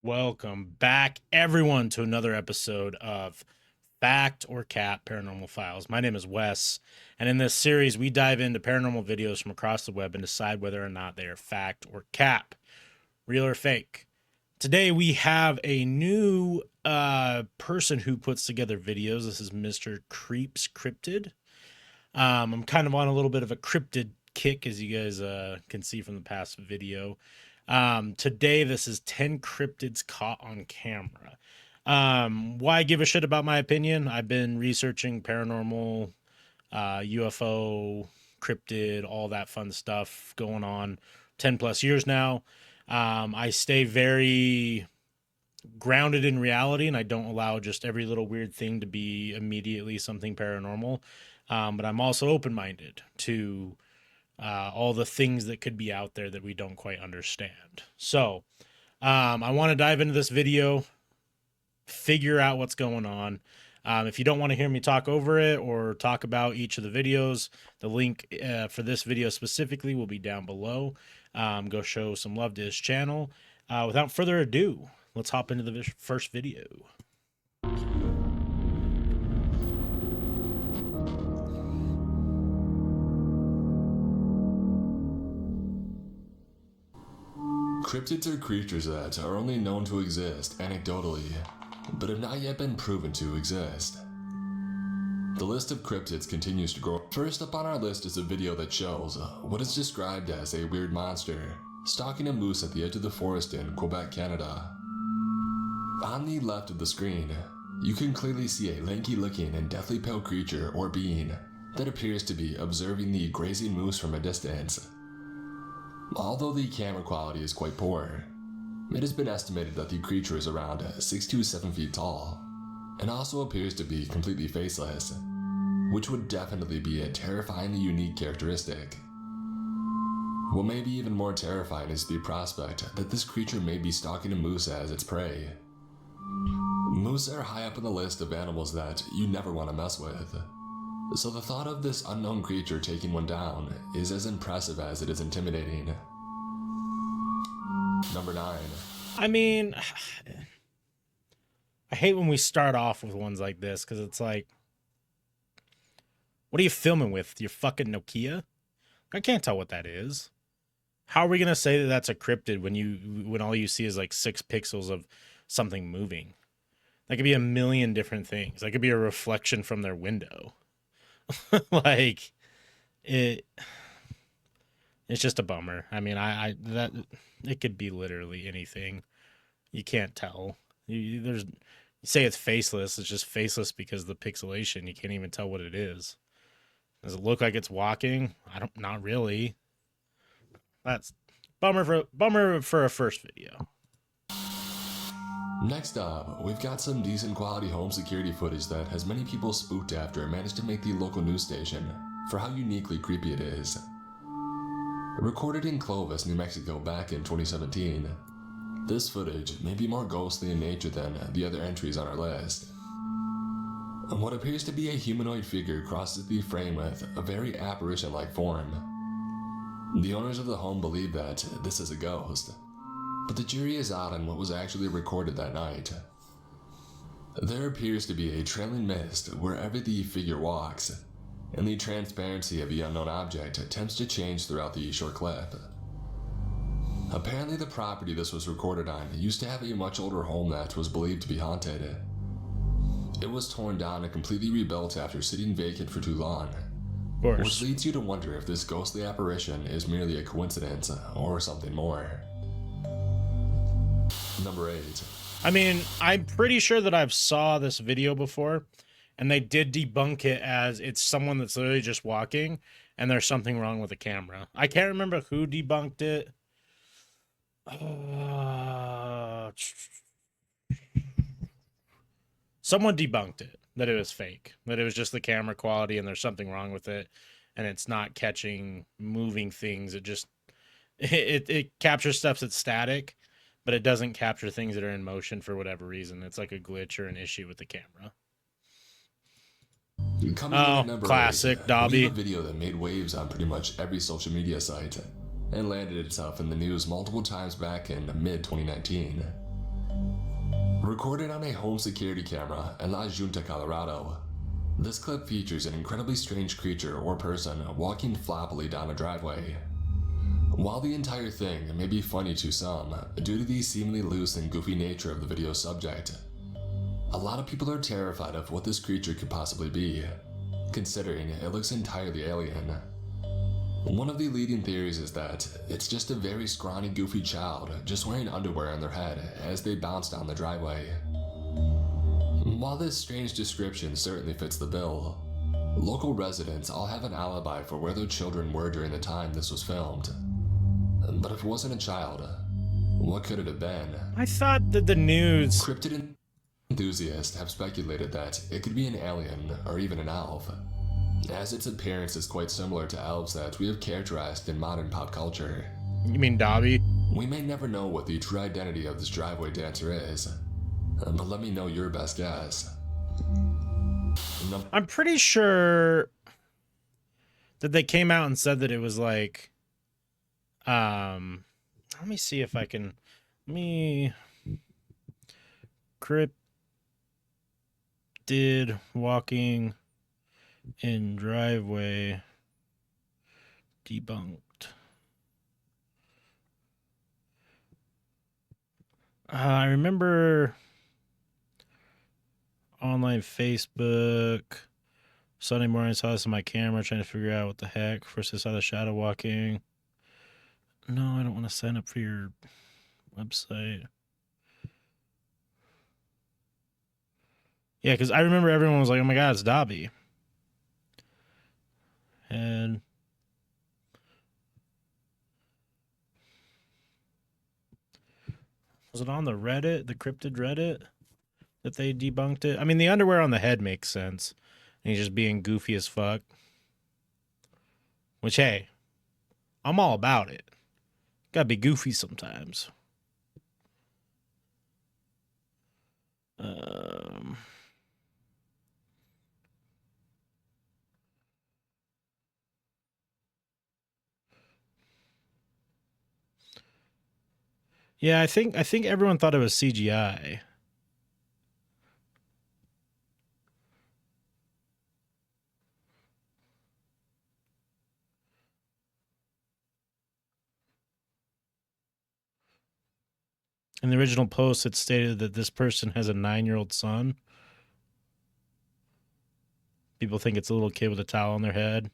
Welcome back, everyone, to another episode of Fact or Cap Paranormal Files. My name is Wes, and in this series, we dive into paranormal videos from across the web and decide whether or not they are fact or cap, real or fake. Today, we have a new person who puts together videos. This is Mr. Creeps Cryptid. I'm kind of on a little bit of a cryptid kick, as you guys can see from the past video. Today, this is 10 cryptids caught on camera. Why give a shit about my opinion? I've been researching paranormal, UFO, cryptid, all that fun stuff going on 10 plus years now. I stay very grounded in reality, and I don't allow just every little weird thing to be immediately something paranormal. But I'm also open-minded to all the things that could be out there that we don't quite understand. So I want to dive into this video, figure out what's going on. If you don't want to hear me talk over it or talk about each of the videos, the link for this video specifically will be down below. Go show some love to his channel. Without further ado, let's hop into the first video. Cryptids are creatures that are only known to exist anecdotally, but have not yet been proven to exist. The list of cryptids continues to grow. First up on our list is a video that shows what is described as a weird monster stalking a moose at the edge of the forest in Quebec, Canada. On the left of the screen, you can clearly see a lanky-looking and deathly pale creature or being that appears to be observing the grazing moose from a distance. Although the camera quality is quite poor, it has been estimated that the creature is around 6 to 7 feet tall, and also appears to be completely faceless, which would definitely be a terrifyingly unique characteristic. What may be even more terrifying is the prospect that this creature may be stalking a moose as its prey. Moose are high up on the list of animals that you never want to mess with, so the thought of this unknown creature taking one down is as impressive as it is intimidating. Number 9. I mean, I hate when we start off with ones like this because it's like, what are you filming with? Your fucking Nokia? I can't tell what that is. How are we gonna say that that's a cryptid when all you see is like 6 pixels of something moving? That could be a million different things. That could be a reflection from their window. Like it's just a bummer. I mean, that it could be literally anything. You can't tell. You say it's faceless. It's just faceless because of the pixelation. You can't even tell what it is. Does it look like it's walking? Not really. That's bummer for a first video. Next up, we've got some decent quality home security footage that has many people spooked after it managed to make the local news station for how uniquely creepy it is. Recorded in Clovis, New Mexico back in 2017, this footage may be more ghostly in nature than the other entries on our list. What appears to be a humanoid figure crosses the frame with a very apparition-like form. The owners of the home believe that this is a ghost, but the jury is out on what was actually recorded that night. There appears to be a trailing mist wherever the figure walks, and the transparency of the unknown object attempts to change throughout the short clip. Apparently the property this was recorded on used to have a much older home that was believed to be haunted. It was torn down and completely rebuilt after sitting vacant for too long, which leads you to wonder if this ghostly apparition is merely a coincidence or something more. Number 8. I mean, I'm pretty sure that I've saw this video before, and they did debunk it as it's someone that's literally just walking, and there's something wrong with the camera. I can't remember who debunked it. Someone debunked it, that it was fake, that it was just the camera quality, and there's something wrong with it, and it's not catching moving things. It just it captures stuff that's static, but it doesn't capture things that are in motion for whatever reason. It's like a glitch or an issue with the camera. Classic 8, Dobby. we have a video that made waves on pretty much every social media site and landed itself in the news multiple times back in mid-2019. Recorded on a home security camera in La Junta, Colorado. This clip features an incredibly strange creature or person walking floppily down a driveway. While the entire thing may be funny to some, due to the seemingly loose and goofy nature of the video subject, a lot of people are terrified of what this creature could possibly be, considering it looks entirely alien. One of the leading theories is that it's just a very scrawny, goofy child just wearing underwear on their head as they bounce down the driveway. While this strange description certainly fits the bill, local residents all have an alibi for where their children were during the time this was filmed. But if it wasn't a child, what could it have been? I thought that the news... Cryptid enthusiasts have speculated that it could be an alien or even an elf, as its appearance is quite similar to elves that we have characterized in modern pop culture. You mean Dobby? We may never know what the true identity of this driveway dancer is, but let me know your best guess. I'm pretty sure that they came out and said that it was like, let me see if I can, cryptid walking in driveway debunked. I remember online Facebook Sunday morning. I saw this on my camera trying to figure out what the heck. First I saw the shadow walking. No, I don't want to sign up for your website. Yeah, because I remember everyone was like, oh my god, it's Dobby. And was it on the Reddit, the cryptid Reddit, that they debunked it? I mean, the underwear on the head makes sense. And he's just being goofy as fuck. Which, hey, I'm all about it. Gotta be goofy sometimes. Yeah, I think everyone thought it was CGI. In the original post, it stated that this person has a 9-year-old son. People think it's a little kid with a towel on their head.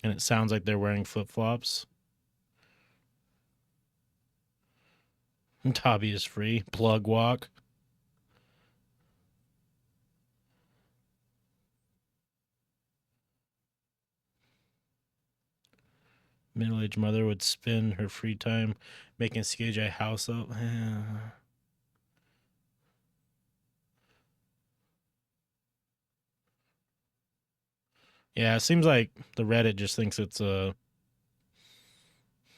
And it sounds like they're wearing flip-flops. Dobby is free. Plug walk. Middle-aged mother would spend her free time making CGI house up. Yeah, it seems like the Reddit just thinks it's a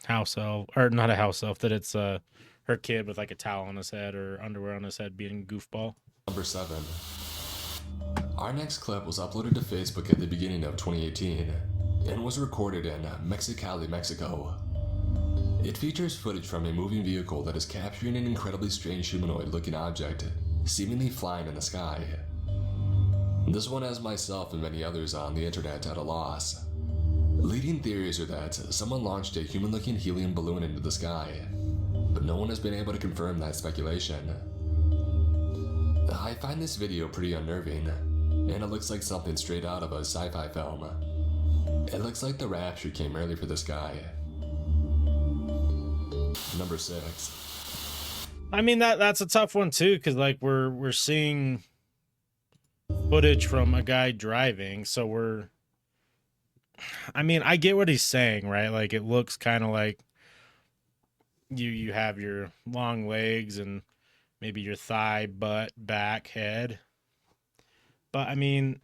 house elf, or not a house elf, that it's her kid with like a towel on his head or underwear on his head being a goofball. Number 7. Our next clip was uploaded to Facebook at the beginning of 2018 and was recorded in Mexicali, Mexico. It features footage from a moving vehicle that is capturing an incredibly strange humanoid-looking object, seemingly flying in the sky. This one has myself and many others on the internet at a loss. Leading theories are that someone launched a human-looking helium balloon into the sky, but no one has been able to confirm that speculation. I find this video pretty unnerving, and it looks like something straight out of a sci-fi film. It looks like the rapture came early for this guy. Number 6. I mean, that's a tough one too, because like we're seeing footage from a guy driving, so I mean, I get what he's saying, right? Like it looks kind of like you have your long legs and maybe your thigh, butt, back, head. But I mean,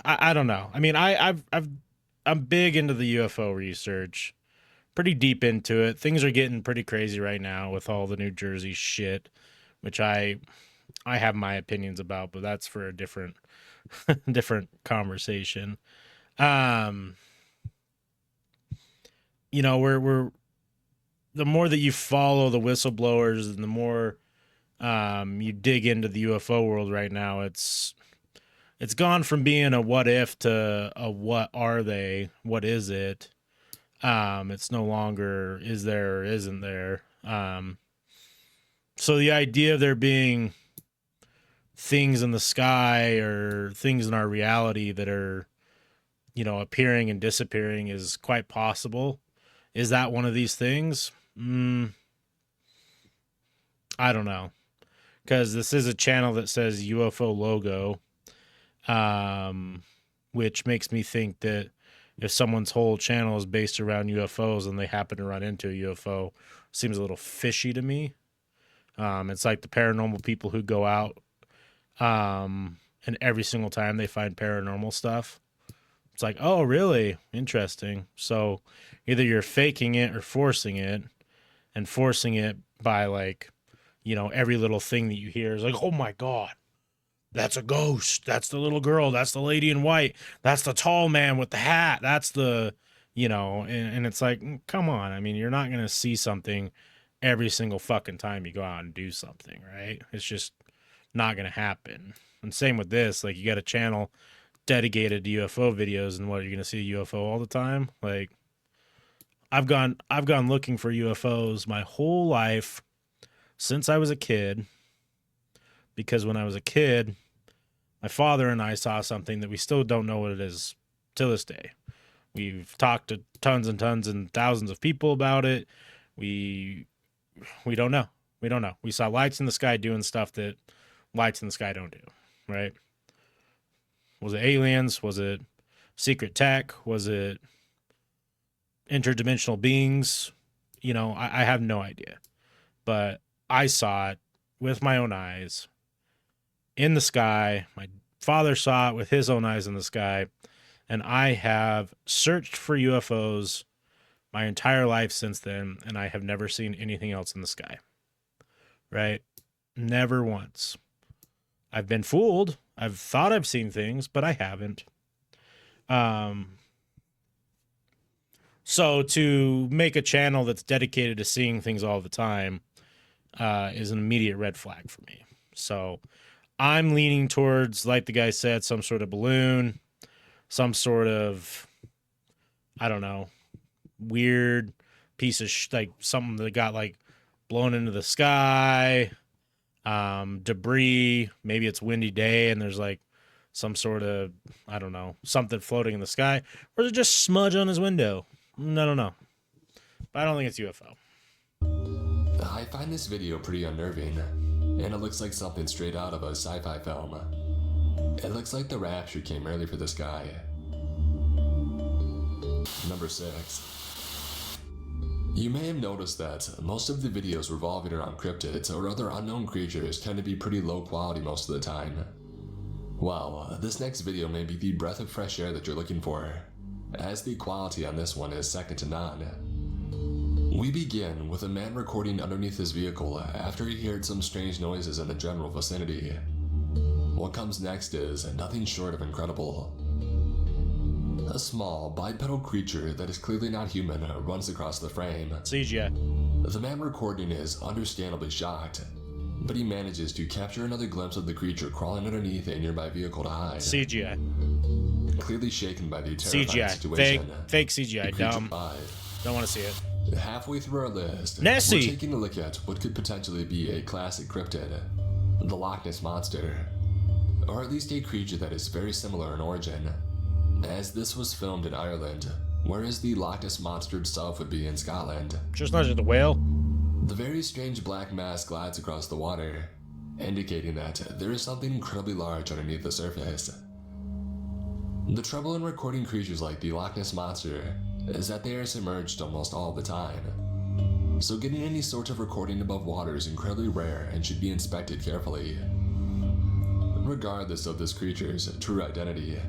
I don't know. I mean, I'm big into the UFO research, pretty deep into it. Things are getting pretty crazy right now with all the New Jersey shit, which I have my opinions about, but that's for a different different conversation. you know, we're the more that you follow the whistleblowers and the more you dig into the UFO world right now, it's gone from being a what if to a what are they? What is it? It's no longer is there or isn't there. So the idea of there being things in the sky or things in our reality that are, you know, appearing and disappearing is quite possible. Is that one of these things? I don't know. Because this is a channel that says UFO logo, which makes me think that if someone's whole channel is based around UFOs and they happen to run into a UFO, seems a little fishy to me. It's like the paranormal people who go out, and every single time they find paranormal stuff, it's like, oh, really? Interesting. So either you're faking it or forcing it, and forcing it by, like, you know, every little thing that you hear is like, oh my God, that's a ghost. That's the little girl. That's the lady in white. That's the tall man with the hat. That's the, you know, and it's like, come on. I mean, you're not going to see something every single fucking time you go out and do something, right? It's just not going to happen. And same with this. Like, you got a channel dedicated to UFO videos, and what, you're going to see a UFO all the time? Like, I've gone looking for UFOs my whole life since I was a kid, because when I was a kid, my father and I saw something that we still don't know what it is to this day. We've talked to tons and tons and thousands of people about it. We don't know. We don't know. We saw lights in the sky doing stuff that lights in the sky don't do, right? Was it aliens? Was it secret tech? Was it interdimensional beings? You know, I have no idea. But I saw it with my own eyes in the sky. My father saw it with his own eyes in the sky. And I have searched for UFOs my entire life since then, and I have never seen anything else in the sky. Right? Never once. I've been fooled. I've thought I've seen things, but I haven't. So to make a channel that's dedicated to seeing things all the time is an immediate red flag for me. So I'm leaning towards, like the guy said, some sort of balloon, some sort of, I don't know, weird piece of like something that got like blown into the sky, debris. Maybe it's windy day and there's like some sort of, I don't know, something floating in the sky, or is it just smudge on his window? I don't know, but I don't think it's UFO. I find this video pretty unnerving, and it looks like something straight out of a sci-fi film. It looks like the rapture came early for this guy. Number 6. You may have noticed that most of the videos revolving around cryptids or other unknown creatures tend to be pretty low quality most of the time. Well, this next video may be the breath of fresh air that you're looking for, as the quality on this one is second to none. We begin with a man recording underneath his vehicle after he heard some strange noises in the general vicinity. What comes next is nothing short of incredible. A small, bipedal creature that is clearly not human runs across the frame. CGI. The man recording is understandably shocked, but he manages to capture another glimpse of the creature crawling underneath a nearby vehicle to hide. CGI. Clearly shaken by the terrifying CGI. situation, Fake CGI. Dumb. Five. Don't want to see it. Halfway through our list, Nessie. we're taking a look at what could potentially be a classic cryptid, the Loch Ness Monster, or at least a creature that is very similar in origin, as this was filmed in Ireland, whereas the Loch Ness Monster itself would be in Scotland. Just not just the whale. The very strange black mass glides across the water, indicating that there is something incredibly large underneath the surface. The trouble in recording creatures like the Loch Ness Monster is that they are submerged almost all the time, so getting any sort of recording above water is incredibly rare and should be inspected carefully. Regardless of this creature's true identity,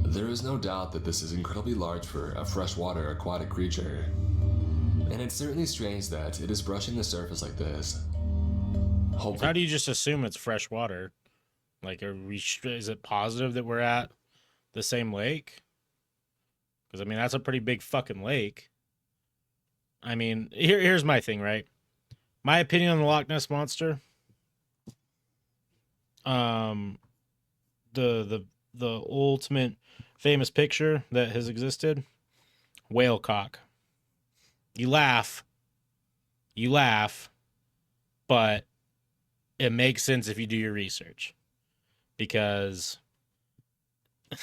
there is no doubt that this is incredibly large for a freshwater aquatic creature, and it's certainly strange that it is brushing the surface like this. Hopefully, How do you just assume it's fresh water? Like, is it positive that we're at the same lake? Because, I mean, that's a pretty big fucking lake. I mean, here's my thing, right? My opinion on the Loch Ness monster. Um, the ultimate famous picture that has existed, whale cock. You laugh, but it makes sense if you do your research, because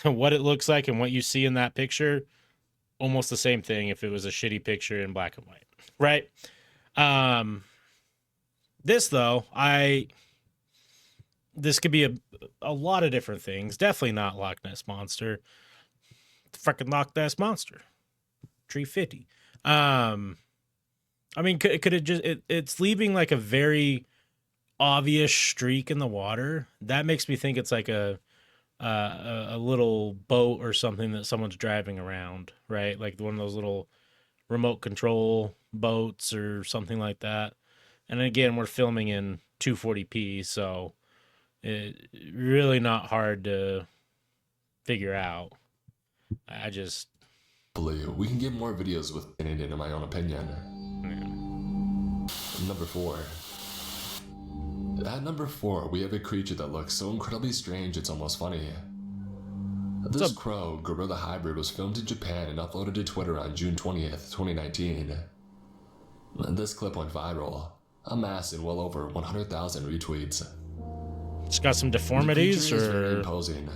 what it looks like and what you see in that picture, almost the same thing if it was a shitty picture in black and white, right? This though, this could be a lot of different things. Definitely not Loch Ness monster. Freaking Loch Ness monster. Tree 50. I mean, could it just it's leaving like a very obvious streak in the water. That makes me think it's like a little boat or something that someone's driving around, right? Like one of those little remote control boats or something like that. And again, we're filming in 240p, so it really not hard to figure out. I just we can get more videos with it in my own opinion. Number 4. At number 4, we have a creature that looks so incredibly strange it's almost funny. This crow gorilla hybrid was filmed in Japan and uploaded to Twitter on June 20th, 2019. This clip went viral, amassing well over 100,000 retweets. It's got some deformities, the creature is very imposing,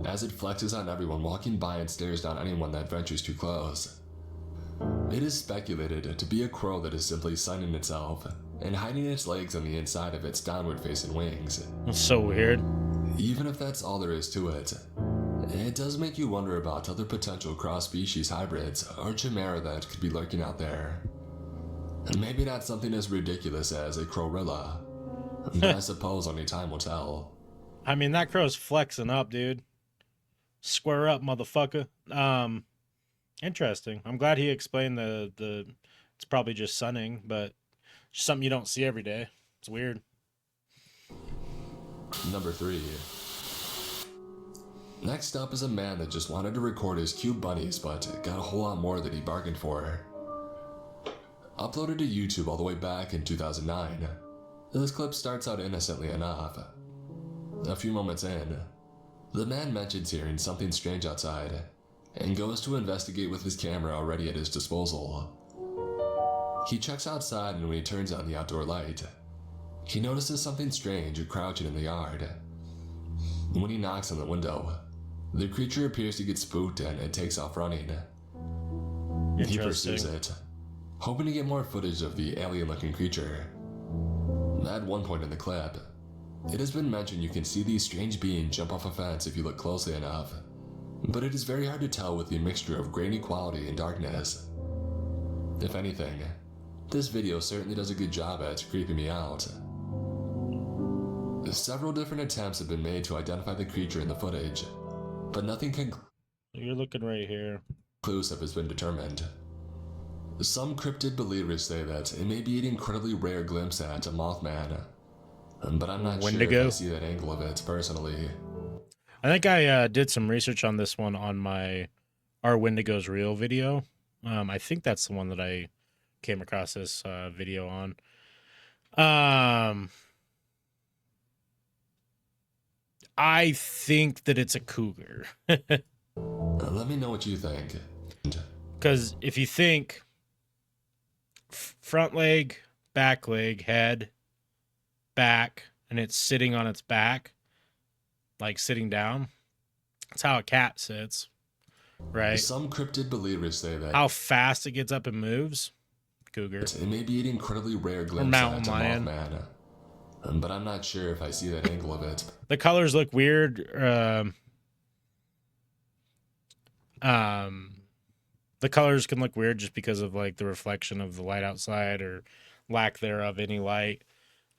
as it flexes on everyone walking by and stares down anyone that ventures too close. It is speculated to be a crow that is simply sunning itself and hiding its legs on the inside of its downward-facing wings. That's so weird. Even if that's all there is to it, it does make you wonder about other potential cross-species hybrids or chimera that could be lurking out there. And maybe not something as ridiculous as a crowrilla, but I suppose only time will tell. I mean, that crow's flexing up, dude. Square up, motherfucker. Interesting. I'm glad he explained the it's probably just sunning, but just something you don't see every day. It's weird. Number 3. Next up is a man that just wanted to record his cute bunnies, but got a whole lot more that he bargained for. Uploaded to YouTube all the way back in 2009, this clip starts out innocently enough. A few moments in, the man mentions hearing something strange outside, and goes to investigate with his camera already at his disposal. He checks outside, and when he turns on the outdoor light, he notices something strange crouching in the yard. When he knocks on the window, the creature appears to get spooked and it takes off running. He pursues it, hoping to get more footage of the alien-looking creature. At one point in the clip, it has been mentioned you can see these strange beings jump off a fence if you look closely enough, but it is very hard to tell with the mixture of grainy quality and darkness. If anything, this video certainly does a good job at creeping me out. Several different attempts have been made to identify the creature in the footage, but nothing You're looking right here. conclusive has been determined. Some cryptid believers say that it may be an incredibly rare glimpse at a Mothman, but I'm not sure if I see that angle of it personally. I think I did some research on this one on my Our Wendigos Real video. I think that's the one that I came across this video on. I think that it's a cougar. Let me know what you think. Because if you think front leg, head, back, and it's sitting on its back, like sitting down, that's how a cat sits, right? Some cryptid believers say that how fast it gets up and moves, cougar. It may be an incredibly rare glimpse mountain at a lion. Mothman, but I'm not sure if I see that angle of it. The colors look weird. The colors can look weird just because of like the reflection of the light outside or lack thereof any light.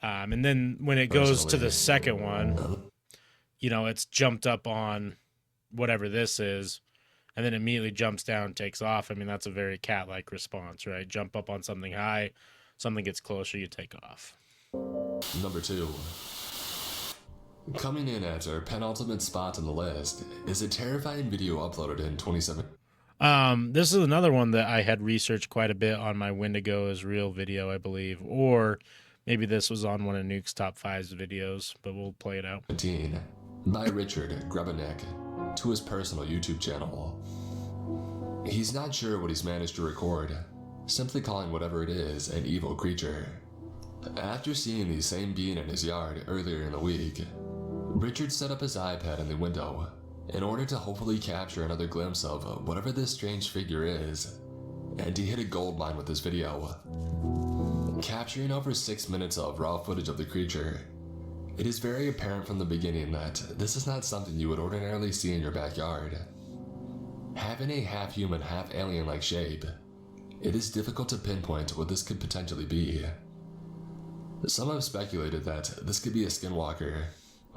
And then when it goes to the second one, you know, it's jumped up on whatever this is, and then immediately jumps down and takes off. I mean, that's a very cat-like response, right? Jump up on something high, something gets closer, you take off. Number 2. Coming in at our penultimate spot on the list is a terrifying video uploaded in 2017. This is another one that I had researched quite a bit on my Wendigo is Real video, I believe, or maybe this was on one of Nuke's top fives videos, but we'll play it out. By Richard Grebenik to his personal YouTube channel. He's not sure what he's managed to record, simply calling whatever it is an evil creature. After seeing the same being in his yard earlier in the week, Richard set up his iPad in the window in order to hopefully capture another glimpse of whatever this strange figure is, and he hit a gold mine with this video. Capturing over 6 minutes of raw footage of the creature, it is very apparent from the beginning that this is not something you would ordinarily see in your backyard. Having a half-human, half-alien-like shape, it is difficult to pinpoint what this could potentially be. Some have speculated that this could be a skinwalker,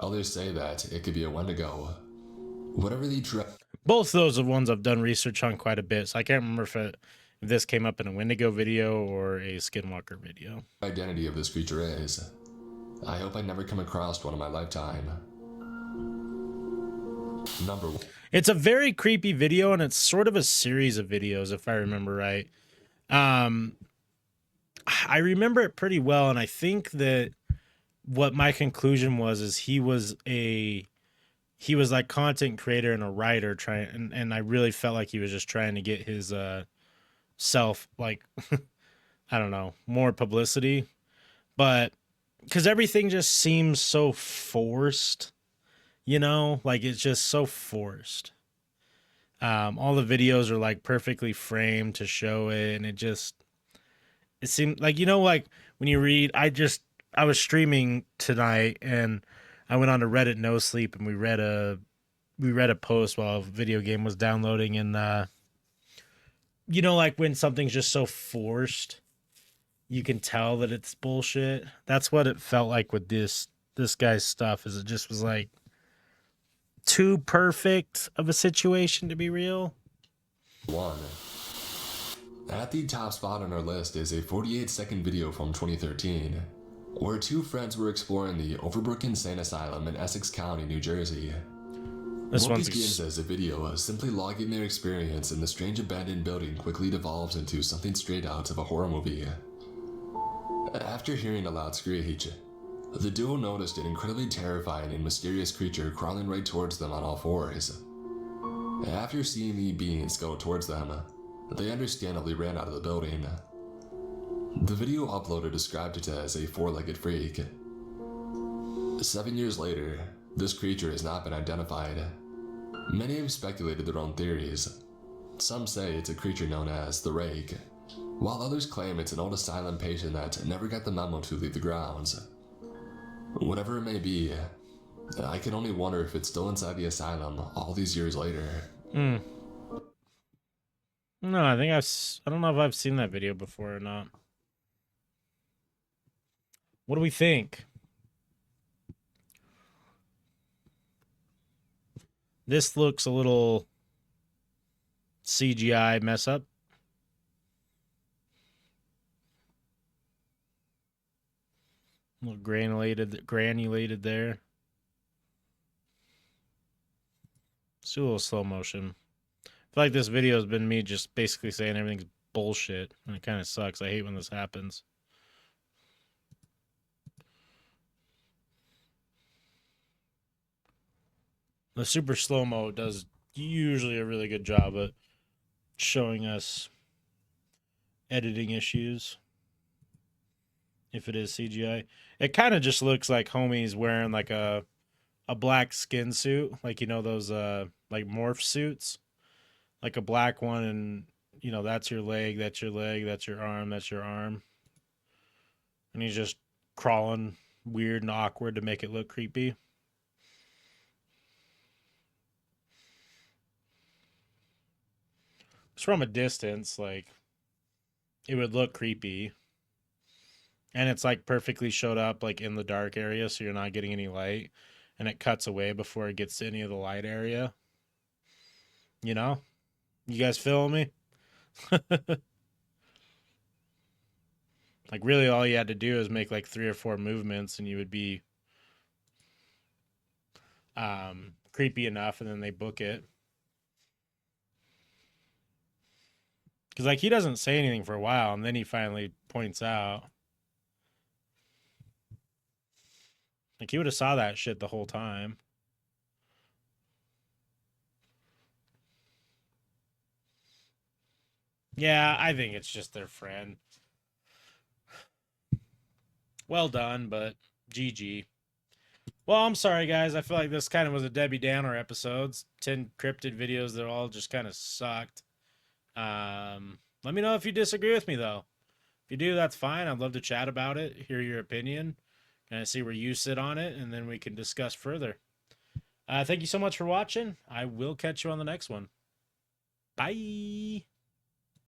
others say that it could be a Wendigo. Whatever the both those are ones I've done research on quite a bit, so I can't remember if this came up in a Wendigo video or a Skinwalker video. Identity of this creature is, I hope I never come across one in my lifetime. Number 1. It's a very creepy video, and it's sort of a series of videos, if I remember right. I remember it pretty well, and I think that what my conclusion was is he was like content creator and a writer and I really felt like he was just trying to get his self, like I don't know, more publicity, but because everything just seems so forced, you know, like it's just so forced. All the videos are like perfectly framed to show it, and it seemed like, you know, like when you read, I was streaming tonight and I went on to Reddit No Sleep, and we read a post while a video game was downloading, and you know, like when something's just so forced, you can tell that it's bullshit. That's what it felt like with this guy's stuff, is it just was like too perfect of a situation to be real. 1. At the top spot on our list is a 48-second video from 2013, where two friends were exploring the Overbrook Insane Asylum in Essex County, New Jersey. This What one's begins as a video simply logging their experience in the strange abandoned building quickly devolves into something straight out of a horror movie. After hearing a loud screech, the duo noticed an incredibly terrifying and mysterious creature crawling right towards them on all fours. After seeing the being scuttle towards them, they understandably ran out of the building. The video uploader described it as a four-legged freak. 7 years later, this creature has not been identified. Many have speculated their own theories. Some say it's a creature known as the Rake, while others claim it's an old asylum patient that never got the memo to leave the grounds. Whatever it may be, I can only wonder if it's still inside the asylum all these years later. No, I don't know if I've seen that video before or not. What do we think? This looks a little CGI mess up. A little granulated there. Let's do a little slow motion. I feel like this video has been me just basically saying everything's bullshit, and it kind of sucks. I hate when this happens. The super slow-mo does usually a really good job at showing us editing issues. If it is CGI, it kind of just looks like homie's wearing like a black skin suit, like, you know, those like morph suits, like a black one, and you know, that's your leg, that's your leg, that's your arm, that's your arm, and he's just crawling weird and awkward to make it look creepy. It's from a distance, like it would look creepy. And it's like perfectly showed up like in the dark area, so you're not getting any light, and it cuts away before it gets to any of the light area. You know? You guys feeling me? Like really all you had to do is make like 3 or 4 movements and you would be creepy enough, and then they book it. Because, like, he doesn't say anything for a while, and then he finally points out. Like, he would have saw that shit the whole time. Yeah, I think it's just their friend. Well done, but GG. Well, I'm sorry, guys. I feel like this kind of was a Debbie Downer episodes. 10 cryptid videos that all just kind of sucked. Let me know if you disagree with me, though. If you do, that's fine. I'd love to chat about it, hear your opinion, kind of see where you sit on it, and then we can discuss further. Thank you so much for watching. I will catch you on the next one. Bye.